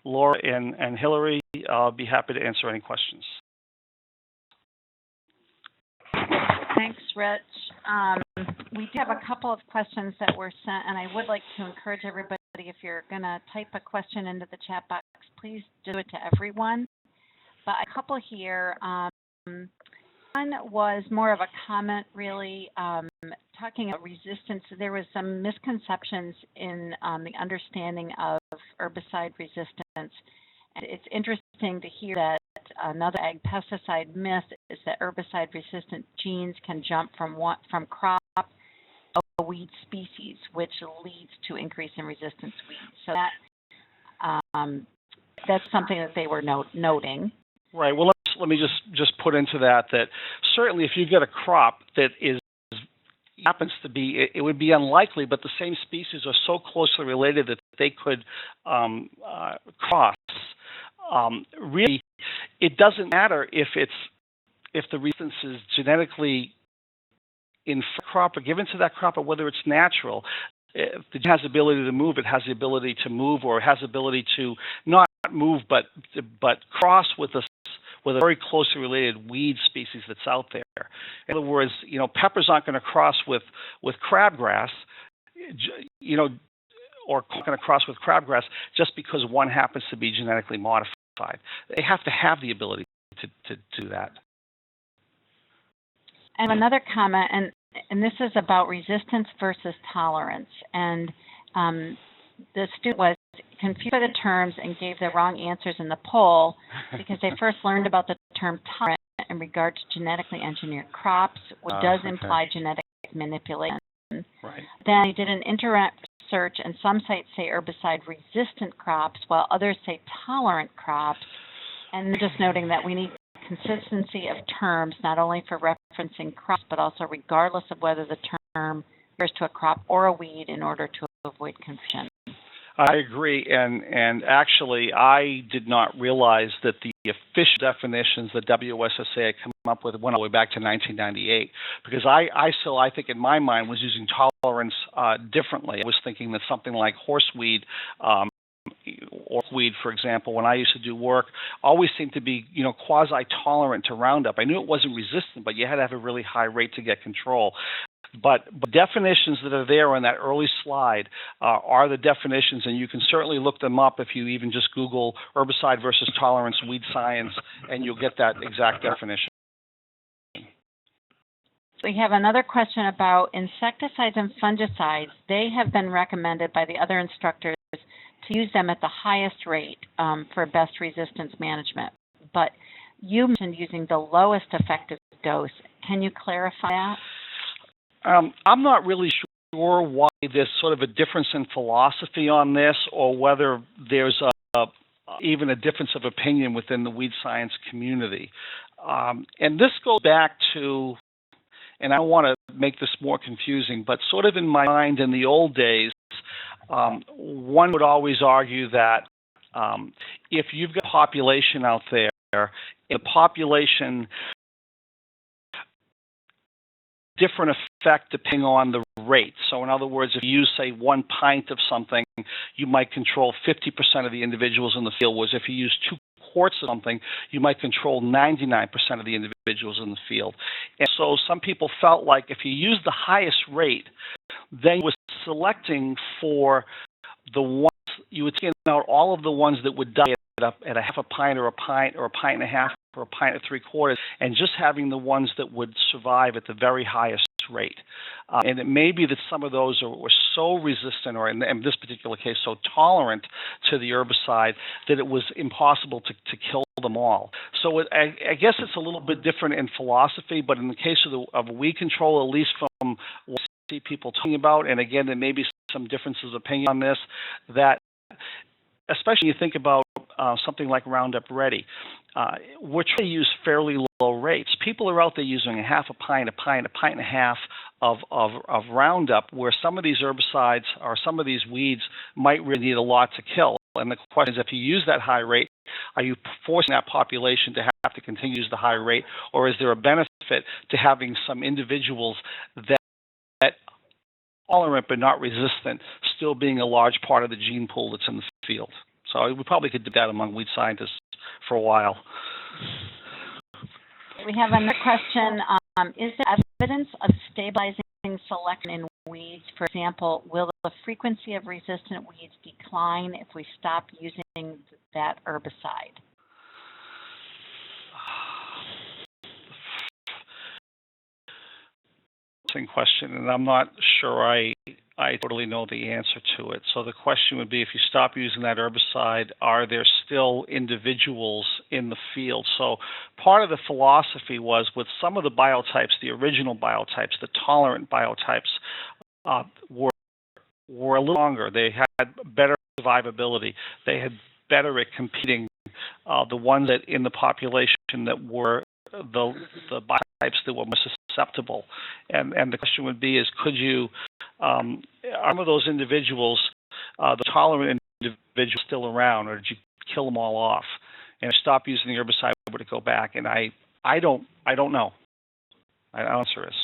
Laura and Hillary, I'll be happy to answer any questions. Thanks, Rich. We do have a couple of questions that were sent, and I would like to encourage everybody, if you're going to type a question into the chat box, please do it to everyone. But a couple here. One was more of a comment, really, talking about resistance. There was some misconceptions in the understanding of herbicide resistance. And it's interesting to hear that another ag pesticide myth is that herbicide-resistant genes can jump from crop to a weed species, which leads to increase in resistance weeds. So that's something that they were noting. Right. Well, let me just put into that certainly if you get a crop that happens to be, it would be unlikely, but the same species are so closely related that they could cross. Really, it doesn't matter if the resistance is genetically in crop or given to that crop, or whether it's natural. If it has the ability to move, it has the ability to move, or it has the ability to not move, but cross with a very closely related weed species that's out there. In other words, peppers aren't going to cross with crabgrass, or going to cross with crabgrass just because one happens to be genetically modified. They have to have the ability to do that. And another comment, and this is about resistance versus tolerance. And the student was confused by the terms and gave the wrong answers in the poll because they first learned about the term tolerant in regard to genetically engineered crops, which does imply genetic manipulation. Right. Then they did an internet search, and some sites say herbicide-resistant crops, while others say tolerant crops. And just noting that we need consistency of terms, not only for referencing crops, but also regardless of whether the term refers to a crop or a weed in order to avoid confusion. I agree, and actually, I did not realize that the official definitions that WSSA had come up with went all the way back to 1998, because I think in my mind was using tolerance differently. I was thinking that something like horseweed or weed, for example, when I used to do work, always seemed to be, quasi-tolerant to Roundup. I knew it wasn't resistant, but you had to have a really high rate to get control. But definitions that are there on that early slide are the definitions, and you can certainly look them up if you even just Google herbicide versus tolerance weed science, and you'll get that exact definition. We have another question about insecticides and fungicides. They have been recommended by the other instructors to use them at the highest rate for best resistance management. But you mentioned using the lowest effective dose. Can you clarify that? I'm not really sure why there's sort of a difference in philosophy on this, or whether there's even a difference of opinion within the weed science community. And this goes back to, and I don't want to make this more confusing, but sort of in my mind in the old days, one would always argue that if you've got a population out there, the population different effect depending on the rate. So in other words, if you use, say, 1 pint of something, you might control 50% of the individuals in the field, whereas if you use 2 quarts of something, you might control 99% of the individuals in the field. And so some people felt like if you use the highest rate, then you were selecting for the ones, you would scan out all of the ones that would die at a half a pint or a pint and a half or a pint or 3/4, and just having the ones that would survive at the very highest rate. And it may be that some of those were so resistant, or in this particular case, so tolerant to the herbicide that it was impossible to kill them all. So I guess it's a little bit different in philosophy, but in the case of weed control, at least from what I see people talking about, and again, there may be some differences of opinion on this, that especially when you think about something like Roundup Ready, we're trying to use fairly low rates. People are out there using a half a pint, a pint and a half of Roundup, where some of these herbicides or some of these weeds might really need a lot to kill. And the question is, if you use that high rate, are you forcing that population to have to continue to use the high rate, or is there a benefit to having some individuals that are tolerant but not resistant still being a large part of the gene pool that's in the field? So we probably could do that among weed scientists for a while. We have another question. Is there evidence of stabilizing selection in weeds? For example, will the frequency of resistant weeds decline if we stop using that herbicide? Interesting question, and I'm not sure I totally know the answer to it. So the question would be, if you stop using that herbicide, are there still individuals in the field? So part of the philosophy was, with some of the biotypes, the original biotypes, the tolerant biotypes, were a little longer. They had better survivability. They had better at competing. The ones that in the population that were the biotypes that were more susceptible. And the question would be, could you, are some of those individuals, the tolerant individuals, still around, or did you kill them all off? And stop using the herbicide, would it go back? And I don't know. The answer is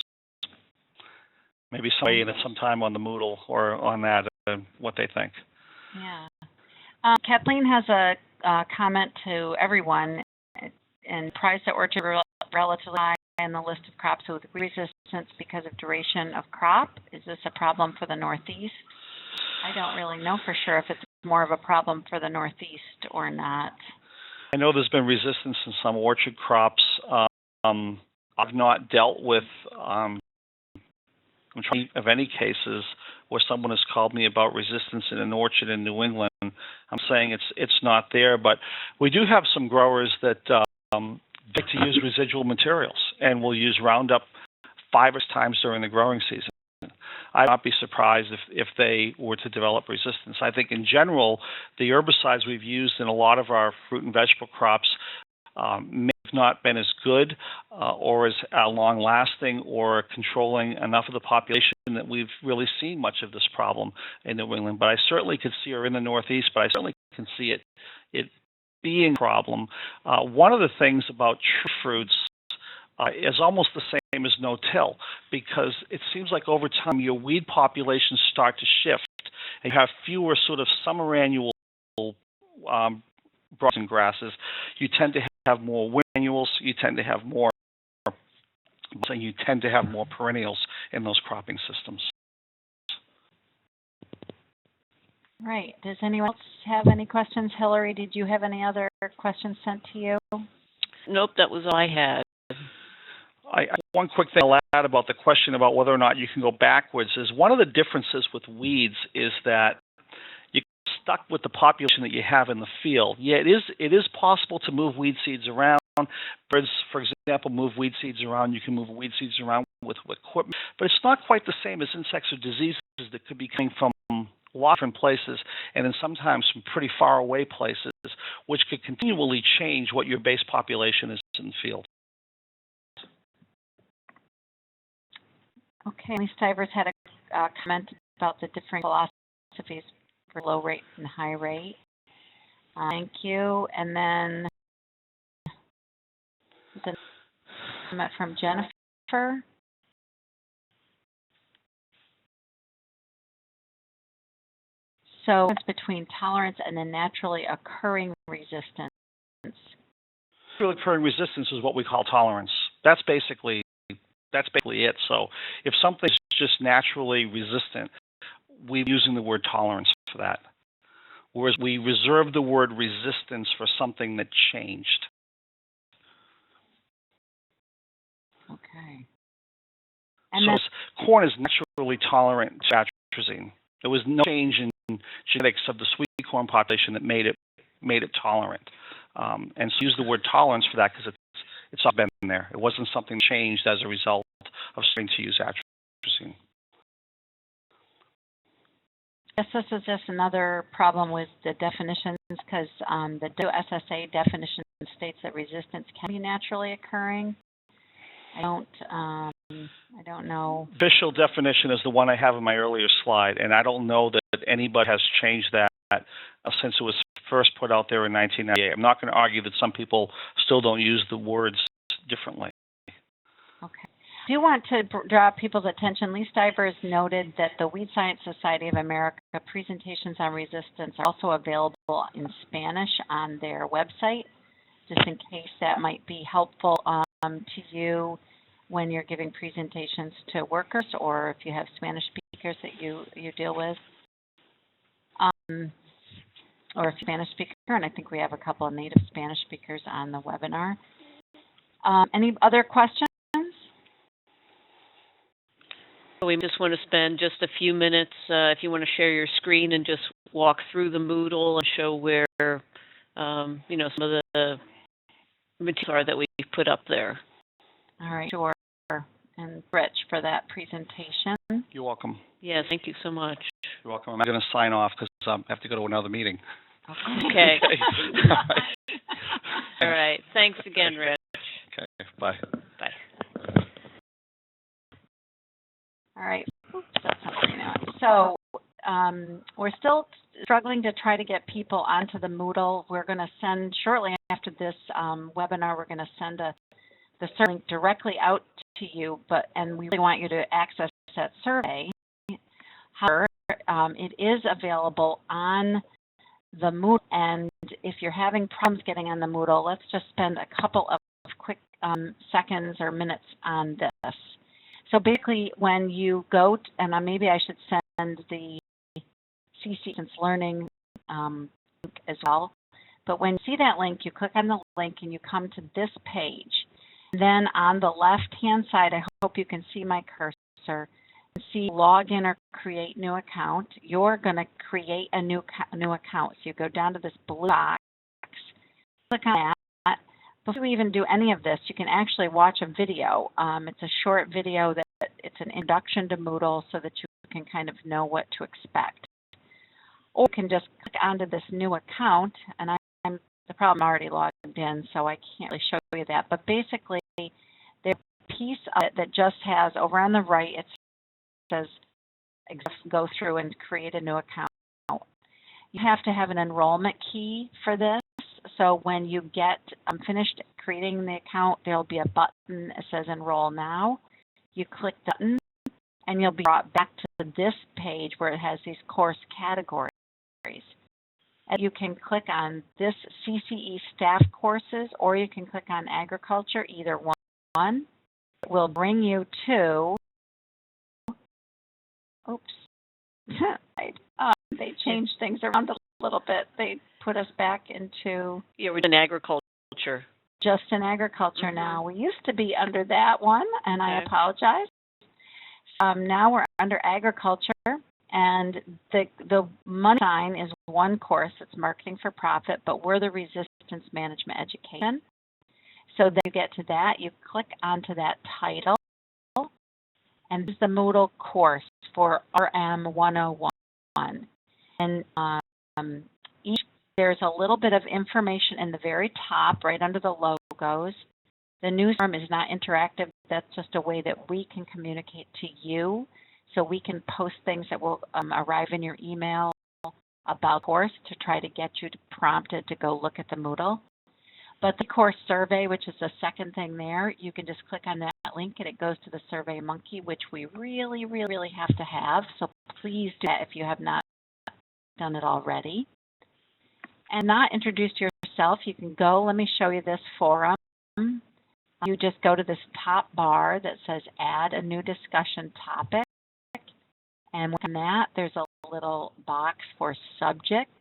maybe somebody at some time on the Moodle or on that, what they think. Yeah. Kathleen has a comment to everyone. And price at orchard relatively high in the list of crops with resistance because of duration of crop. Is this a problem for the Northeast? I don't really know for sure if it's more of a problem for the Northeast or not. I know there's been resistance in some orchard crops. I've not dealt with I'm trying of any cases where someone has called me about resistance in an orchard in New England. I'm saying it's not there, but we do have some growers that like to use residual materials and will use Roundup 5 or 6 times during the growing season. I'd not be surprised if they were to develop resistance. I think in general, the herbicides we've used in a lot of our fruit and vegetable crops may have not been as good or as long-lasting or controlling enough of the population that we've really seen much of this problem in New England. But I certainly could see, or in the Northeast, but I certainly can see it being a problem. One of the things about tree fruits is almost the same as no-till, because it seems like over time your weed populations start to shift and you have fewer sort of summer annual brush and grasses. You tend to have more winter annuals, you tend to have more perennials in those cropping systems. Right. Does anyone else have any questions? Hillary, did you have any other questions sent to you? Nope, that was all I had. One quick thing I'll add about the question about whether or not you can go backwards is one of the differences with weeds is that you're stuck with the population that you have in the field. Yeah, it is possible to move weed seeds around. Birds, for example, move weed seeds around. You can move weed seeds around with equipment, but it's not quite the same as insects or diseases that could be coming from a lot of different places and then sometimes from pretty far away places, which could continually change what your base population is in the field. Okay, Lee Stivers had a comment about the different philosophies for low rate and high rate. Thank you. And then the comment from Jennifer. So it's between tolerance and the naturally occurring resistance. Naturally occurring resistance is what we call tolerance. That's basically it. So if something's just naturally resistant, we're using the word tolerance for that. Whereas we reserve the word resistance for something that changed. Okay. And so corn is naturally tolerant to atrazine. There was no change in genetics of the sweet corn population that made it tolerant. And so use the word tolerance for that because it's all been there. It wasn't something changed as a result of starting to use atrazine. Yes, this is just another problem with the definitions because the SSA definition states that resistance can be naturally occurring. I don't know. Official definition is the one I have in my earlier slide, and I don't know that anybody has changed that since it was first put out there in 1998. I'm not going to argue that some people still don't use the words differently. Okay. I do want to draw people's attention. Lee Stivers noted that the Weed Science Society of America presentations on resistance are also available in Spanish on their website, just in case that might be helpful to you when you're giving presentations to workers or if you have Spanish speakers that you deal with. Or a Spanish speaker, and I think we have a couple of native Spanish speakers on the webinar. Any other questions? We just want to spend just a few minutes, if you want to share your screen and just walk through the Moodle and show where, some of the materials are that we put up there. All right, sure. And Rich for that presentation. You're welcome. Yeah, thank you so much. You're welcome. I'm going to sign off because I have to go to another meeting. Okay. All right. Thanks again, Rich. Okay. Bye. Bye. All right. Oops, that's not working out. So we're still struggling to try to get people onto the Moodle. We're going to send, shortly after this webinar, we're going to send the survey link directly out to you, and we really want you to access that survey. However, it is available on the Moodle, and if you're having problems getting on the Moodle, let's just spend a couple of quick seconds or minutes on this. So basically, when you go, and maybe I should send the CC Distance Learning link as well, but when you see that link, you click on the link and you come to this page. Then on the left-hand side, I hope you can see my cursor, see log in or create new account. You're going to create a new account. So you go down to this blue box, click on that. Before we even do any of this, you can actually watch a video. It's a short video that it's an introduction to Moodle so that you can kind of know what to expect. Or you can just click onto this new account, and I'm the problem I'm already logged in, so I can't really show you that. But basically, there's a piece of it that just has, over on the right, it says go through and create a new account. You have to have an enrollment key for this. So when you get finished creating the account, there'll be a button that says Enroll Now. You click the button, and you'll be brought back to this page where it has these course categories. And you can click on this CCE staff courses, or you can click on agriculture, either one. It will bring you to, oops, they changed things around a little bit. They put us back into... Yeah, we're in agriculture. Just in agriculture now. We used to be under that one, and I apologize. Now we're under agriculture, and the money sign is one course. It's marketing for profit, but we're the resistance management education. So then you get to that, you click onto that title, and this is the Moodle course for RM 101. And there's a little bit of information in the very top, right under the logos. The news form is not interactive. That's just a way that we can communicate to you. So we can post things that will arrive in your email about the course to try to get you prompted to go look at the Moodle. But the course survey, which is the second thing there, you can just click on that link and it goes to the Survey Monkey, which we really, really, really have to have. So please do that if you have not done it already. And not introduced yourself, you can go, let me show you this forum. You just go to this top bar that says add a new discussion topic. And within that, there's a little box for subject.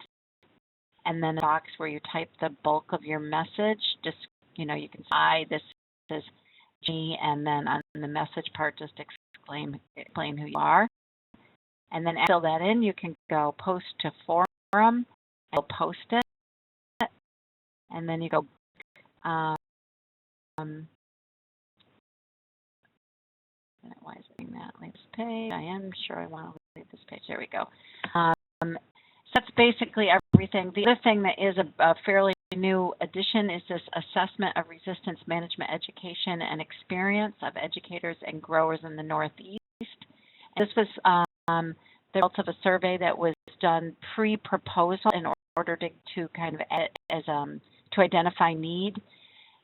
And then a box where you type the bulk of your message. Just, you can say, this is G, and then on the message part, just explain who you are. And then fill that in, you can go post to forum, and you'll post it. And then you go, why is it doing that? Leave this page. I am sure I want to leave this page. There we go. So that's basically everything. The other thing that is a fairly new addition is this assessment of resistance management education and experience of educators and growers in the Northeast. And this was the result of a survey that was done pre-proposal in order to kind of to identify need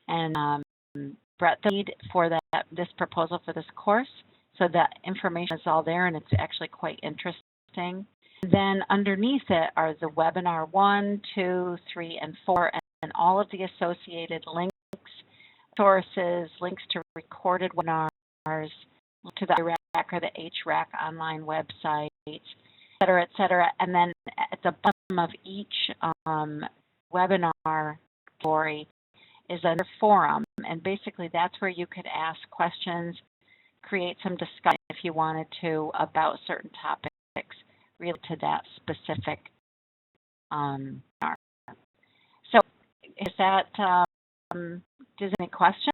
and breadth of need for this proposal for this course. So that information is all there, and it's actually quite interesting. Then underneath it are the webinar 1, 2, 3, and 4, and all of the associated links, sources, links to recorded webinars, to the IRAC or the HRAC online website, et cetera, et cetera. And then at the bottom of each webinar story is a forum, and basically that's where you could ask questions, create some discussion if you wanted to about certain topics related to that specific webinar. So is that, does any questions?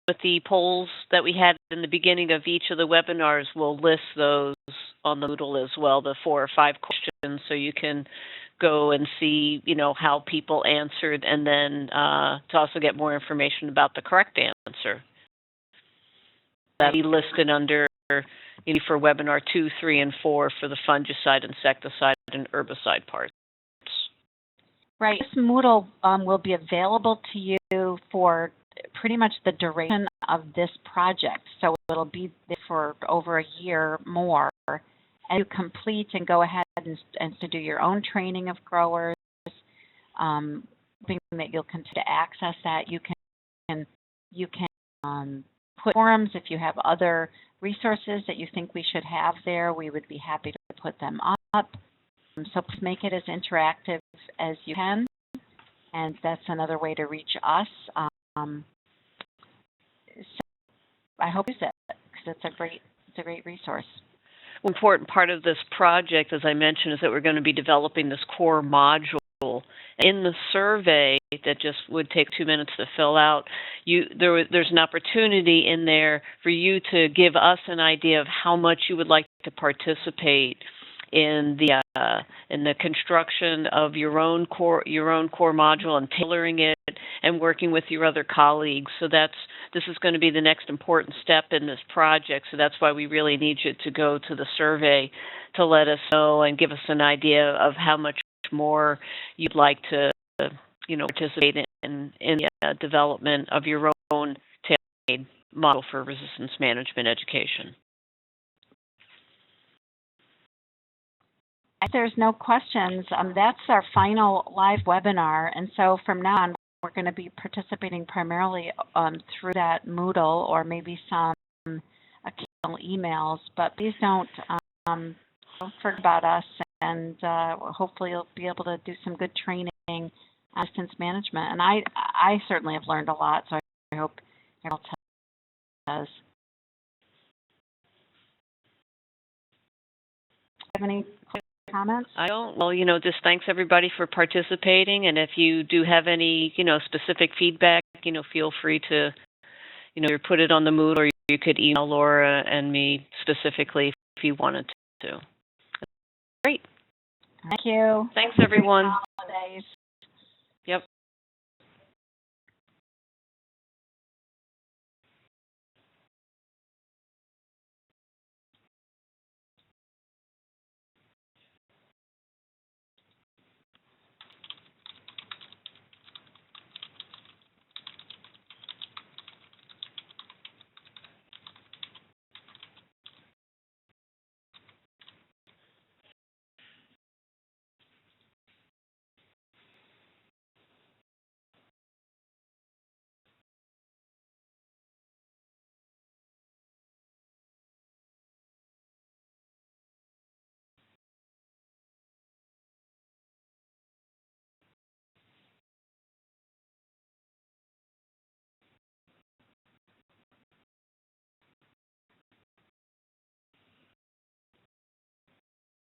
With the polls that we had in the beginning of each of the webinars, we'll list those on the Moodle as well, the 4 or 5 questions, so you can go and see, how people answered, and then to also get more information about the correct answer. That'll be listed under for webinar 2, 3, and 4 for the fungicide, insecticide, and herbicide parts. Right. This Moodle will be available to you for pretty much the duration of this project. So it'll be there for over a year more. And you complete and go ahead and to do your own training of growers, hoping that you'll continue to access that. You can put forums if you have other resources that you think we should have there. We would be happy to put them up. So please make it as interactive as you can, and that's another way to reach us. So I hope you use it because it's a great resource. One important part of this project, as I mentioned, is that we're going to be developing this core module. In the survey that just would take 2 minutes to fill out, there's an opportunity in there for you to give us an idea of how much you would like to participate in the construction of your own core module and tailoring it and working with your other colleagues. So this is going to be the next important step in this project. So that's why we really need you to go to the survey to let us know and give us an idea of how much more you'd like to participate in the development of your own tailor-made model for resistance management education. If there's no questions, that's our final live webinar. And so from now on, we're going to be participating primarily through that Moodle or maybe some occasional emails. But please don't forget about us, and hopefully you'll be able to do some good training on distance management. And I certainly have learned a lot, so I hope everyone else does. Do you have any comments? I don't. Well, just thanks everybody for participating, and if you do have any, specific feedback, feel free to, either put it on the Moodle or you could email Laura and me specifically if you wanted to. Great. Thank you. Thanks, everyone. Holidays. Yep.